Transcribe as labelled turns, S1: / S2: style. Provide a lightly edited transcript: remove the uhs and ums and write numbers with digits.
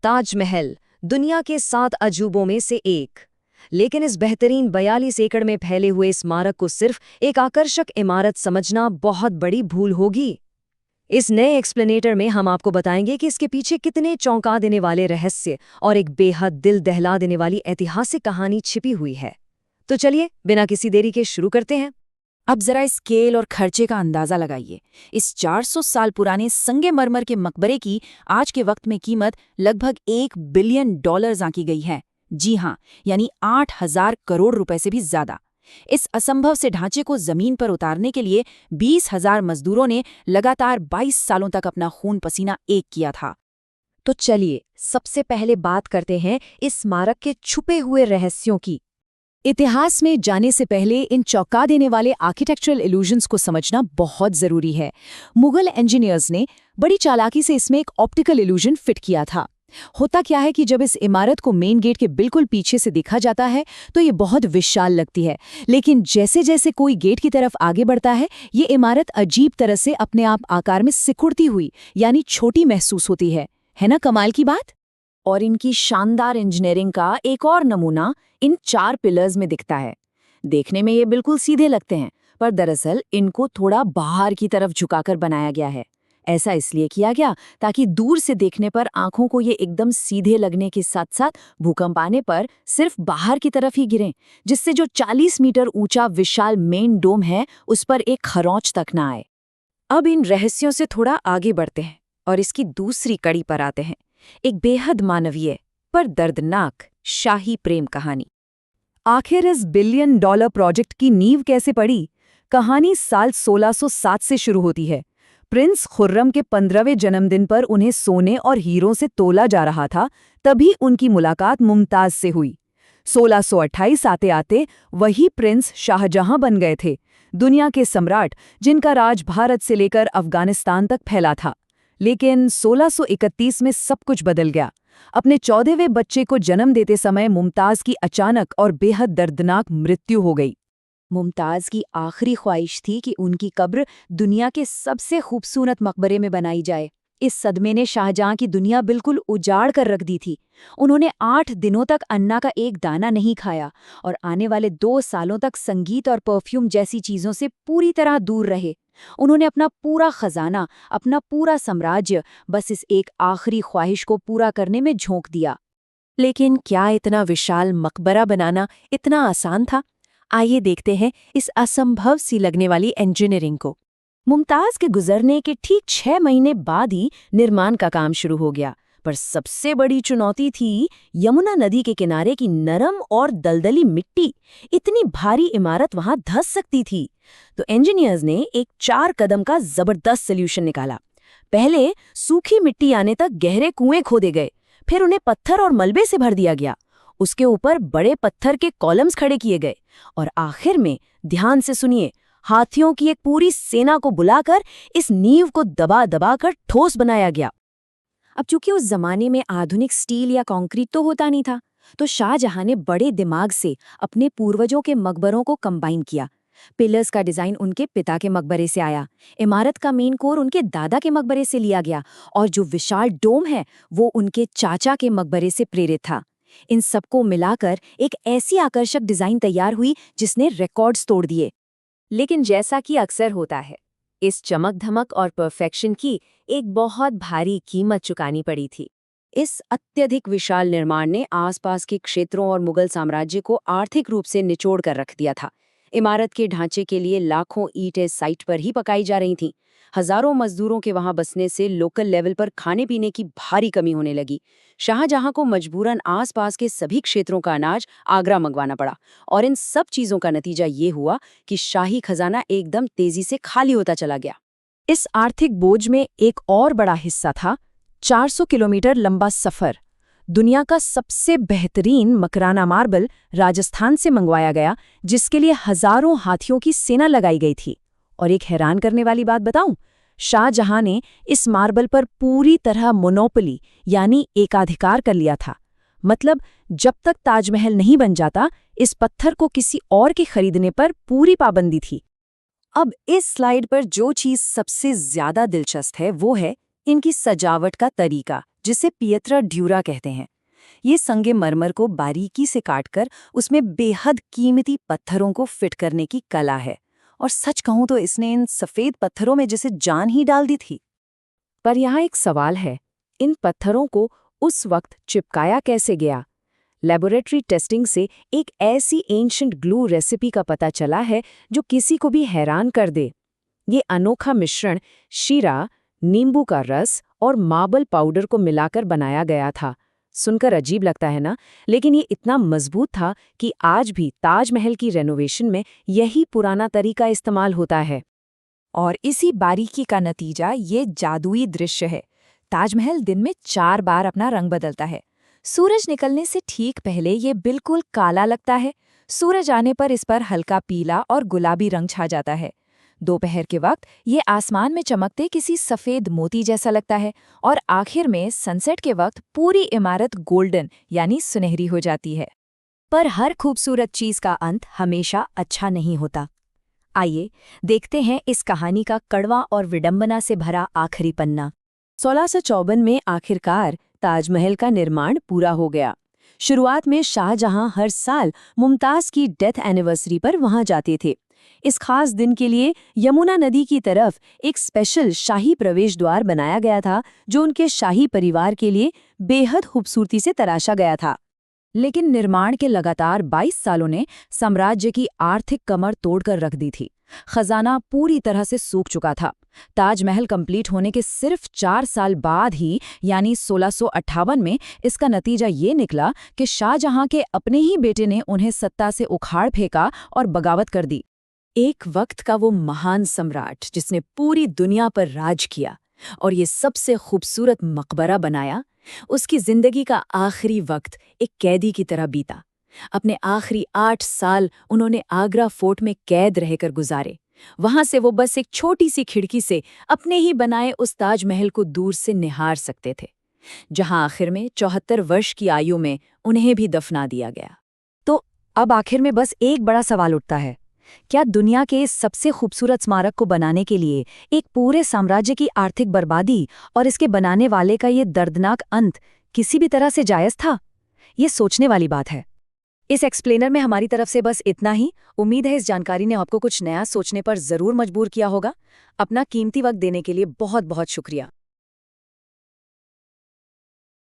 S1: ताजमहल दुनिया के 7 अजूबों में से एक। लेकिन इस बेहतरीन 42 एकड़ में फैले हुए स्मारक को सिर्फ एक आकर्षक इमारत समझना बहुत बड़ी भूल होगी। इस नए एक्सप्लेनेटर में हम आपको बताएंगे कि इसके पीछे कितने चौंका देने वाले रहस्य और एक बेहद दिल दहला देने वाली ऐतिहासिक कहानी छिपी हुई है। तो चलिए बिना किसी देरी के शुरू करते हैं।
S2: अब जरा स्केल और खर्चे का अंदाजा लगाइए। इस 400 साल पुराने संगमरमर के मकबरे की आज के वक्त में कीमत लगभग $1 बिलियन आंकी गई है। जी हाँ, यानी 8,000 करोड़ रुपए से भी ज्यादा। इस असंभव से ढांचे को जमीन पर उतारने के लिए 20,000 मजदूरों ने लगातार 22 सालों तक अपना खून पसीना एक किया था।
S1: तो चलिए सबसे पहले बात करते हैं इस स्मारक के छुपे हुए रहस्यों की।
S2: इतिहास में जाने से पहले इन चौंका देने वाले आर्किटेक्चरल इल्यूजन्स को समझना बहुत जरूरी है। मुगल इंजीनियर्स ने बड़ी चालाकी से इसमें एक ऑप्टिकल इल्यूजन फिट किया था। होता क्या है कि जब इस इमारत को मेन गेट के बिल्कुल पीछे से देखा जाता है तो ये बहुत विशाल लगती है, लेकिन जैसे जैसे कोई गेट की तरफ आगे बढ़ता है ये इमारत अजीब तरह से अपने आप आकार में सिकुड़ती हुई यानी छोटी महसूस होती है ना कमाल की बात। और इनकी शानदार इंजीनियरिंग का एक और नमूना इन 4 पिलर्स में दिखता है। देखने में ये बिल्कुल सीधे लगते हैं, पर दरअसल इनको थोड़ा बाहर की तरफ झुकाकर बनाया गया है। ऐसा इसलिए किया गया ताकि दूर से देखने पर आंखों को ये एकदम सीधे लगने के साथ साथ भूकंप आने पर सिर्फ बाहर की तरफ ही गिरें, जिससे जो 40 मीटर ऊंचा विशाल मेन डोम है उस पर एक खरोंच तक न आए। अब इन रहस्यों से थोड़ा आगे बढ़ते हैं और इसकी दूसरी कड़ी पर आते हैं, एक बेहद मानवीय पर दर्दनाक शाही प्रेम कहानी। आखिर इस $1 बिलियन प्रोजेक्ट की नींव कैसे पड़ी? कहानी साल 1607 से शुरू होती है। प्रिंस खुर्रम के 15वें जन्मदिन पर उन्हें सोने और हीरों से तोला जा रहा था, तभी उनकी मुलाकात मुमताज से हुई। 1628 आते आते वही प्रिंस शाहजहां बन गए थे, दुनिया के सम्राट जिनका राज भारत से लेकर अफगानिस्तान तक फैला था। लेकिन 1631 में सब कुछ बदल गया। अपने 14वें बच्चे को जन्म देते समय मुमताज की अचानक और बेहद दर्दनाक मृत्यु हो गई। मुमताज की आखिरी ख्वाहिश थी कि उनकी कब्र दुनिया के सबसे खूबसूरत मकबरे में बनाई जाए। इस सदमे ने शाहजहां की दुनिया बिल्कुल उजाड़ कर रख दी थी। उन्होंने 8 दिनों तक अन्ना का एक दाना नहीं खाया और आने वाले 2 सालों तक संगीत और परफ्यूम जैसी चीजों से पूरी तरह दूर रहे। उन्होंने अपना पूरा खजाना, अपना पूरा साम्राज्य बस इस एक आखिरी ख्वाहिश को पूरा करने में झोंक दिया। लेकिन क्या इतना विशाल मकबरा बनाना इतना आसान था? आइए देखते हैं इस असंभव सी लगने वाली इंजीनियरिंग को। मुमताज के गुजरने के ठीक 6 महीने बाद ही निर्माण का काम शुरू हो गया, पर सबसे बड़ी चुनौती थी यमुना नदी के किनारे की नरम और दलदली मिट्टी। इतनी भारी इमारत वहां धंस सकती थी, तो इंजीनियर्स ने एक 4 कदम का जबरदस्त सॉल्यूशन निकाला। पहले सूखी मिट्टी आने तक गहरे कुएं खोदे गए, फिर उन्हें पत्थर और मलबे से भर दिया गया। उसके ऊपर बड़े पत्थर के कॉलम्स खड़े किए गए और आखिर में, ध्यान से सुनिए, हाथियों की एक पूरी सेना को बुलाकर इस नींव को दबा दबा कर ठोस बनाया गया। अब चूंकि उस जमाने में आधुनिक स्टील या कंक्रीट तो होता नहीं था, तो शाहजहां ने बड़े दिमाग से अपने पूर्वजों के मकबरों को कंबाइन किया। पिलर्स का डिजाइन उनके पिता के मकबरे से आया, इमारत का मेन कोर उनके दादा के मकबरे से लिया गया और जो विशाल डोम है वो उनके चाचा के मकबरे से प्रेरित था। इन सबको मिलाकर एक ऐसी आकर्षक डिजाइन तैयार हुई जिसने रिकॉर्ड्स तोड़ दिए। लेकिन जैसा कि अक्सर होता है, इस चमक धमक और परफेक्शन की एक बहुत भारी कीमत चुकानी पड़ी थी। इस अत्यधिक विशाल निर्माण ने आसपास के क्षेत्रों और मुगल साम्राज्य को आर्थिक रूप से निचोड़ कर रख दिया था। इमारत के ढांचे के लिए लाखों ईंटें साइट पर ही पकाई जा रही थीं। हजारों मजदूरों के वहां बसने से लोकल लेवल पर खाने पीने की भारी कमी होने लगी। शाहजहां को मजबूरन आसपास के सभी क्षेत्रों का अनाज आगरा मंगवाना पड़ा और इन सब चीजों का नतीजा ये हुआ कि शाही खजाना एकदम तेजी से खाली होता चला गया। इस आर्थिक बोझ में एक और बड़ा हिस्सा था 400 किलोमीटर लंबा सफर। दुनिया का सबसे बेहतरीन मकराना मार्बल राजस्थान से मंगवाया गया, जिसके लिए हजारों हाथियों की सेना लगाई गई थी। और एक हैरान करने वाली बात बताऊं, शाहजहां ने इस मार्बल पर पूरी तरह मोनोपोली यानी एकाधिकार कर लिया था। मतलब जब तक ताजमहल नहीं बन जाता, इस पत्थर को किसी और के खरीदने पर पूरी पाबंदी थी। अब इस स्लाइड पर जो चीज सबसे ज्यादा दिलचस्प है वो है इनकी सजावट का तरीका, जिसे पिएत्रा ड्यूरा कहते हैं। ये संगमरमर को बारीकी से काटकर उसमें बेहद कीमती पत्थरों को फिट करने की कला है, और सच कहूं तो इसने इन सफेद पत्थरों में जैसे जान ही डाल दी थी। पर यहाँ एक सवाल है, इन पत्थरों को उस वक्त चिपकाया कैसे गया? लेबोरेटरी टेस्टिंग से एक ऐसी एंशिएंट ग्लू रेसिपी का पता चला है जो किसी को भी हैरान कर दे। ये अनोखा मिश्रण शीरा, नींबू का रस और मार्बल पाउडर को मिलाकर बनाया गया था। सुनकर अजीब लगता है ना, लेकिन ये इतना मजबूत था कि आज भी ताजमहल की रेनोवेशन में यही पुराना तरीका इस्तेमाल होता है।
S3: और इसी बारीकी का नतीजा ये जादुई दृश्य है। ताजमहल दिन में 4 बार अपना रंग बदलता है। सूरज निकलने से ठीक पहले ये बिल्कुल काला लगता है। सूरज आने पर इस पर हल्का पीला और गुलाबी रंग छा जाता है। दोपहर के वक्त ये आसमान में चमकते किसी सफ़ेद मोती जैसा लगता है, और आखिर में सनसेट के वक्त पूरी इमारत गोल्डन यानी सुनहरी हो जाती है।
S2: पर हर खूबसूरत चीज़ का अंत हमेशा अच्छा नहीं होता। आइए देखते हैं इस कहानी का कड़वा और विडंबना से भरा आखिरी पन्ना। 1654 में आखिरकार ताजमहल का निर्माण पूरा हो गया। शुरुआत में शाहजहां हर साल मुमताज़ की डेथ एनिवर्सरी पर वहां जाते थे। इस खास दिन के लिए यमुना नदी की तरफ एक स्पेशल शाही प्रवेश द्वार बनाया गया था, जो उनके शाही परिवार के लिए बेहद खूबसूरती से तराशा गया था। लेकिन निर्माण के लगातार 22 सालों ने साम्राज्य की आर्थिक कमर तोड़कर रख दी थी। खजाना पूरी तरह से सूख चुका था। ताजमहल कंप्लीट होने के सिर्फ 4 साल बाद ही यानी 1658 में इसका नतीजा ये निकला कि शाहजहां के अपने ही बेटे ने उन्हें सत्ता से उखाड़ फेंका और बगावत कर दी। एक वक्त का वो महान सम्राट जिसने पूरी दुनिया पर राज किया और ये सबसे खूबसूरत मकबरा बनाया, उसकी जिंदगी का आखिरी वक्त एक कैदी की तरह बीता। अपने आखिरी 8 साल उन्होंने आगरा फोर्ट में कैद रहकर गुजारे। वहां से वो बस एक छोटी सी खिड़की से अपने ही बनाए उस ताजमहल को दूर से निहार सकते थे, जहां आखिर में 74 वर्ष की आयु में उन्हें भी दफना दिया गया।
S1: तो अब आखिर में बस एक बड़ा सवाल उठता है, क्या दुनिया के इस सबसे खूबसूरत स्मारक को बनाने के लिए एक पूरे साम्राज्य की आर्थिक बर्बादी और इसके बनाने वाले का ये दर्दनाक अंत किसी भी तरह से जायज़ था? ये सोचने वाली बात है। इस एक्सप्लेनर में हमारी तरफ से बस इतना ही। उम्मीद है इस जानकारी ने आपको कुछ नया सोचने पर ज़रूर मजबूर किया होगा। अपना कीमती वक्त देने के लिए बहुत बहुत शुक्रिया।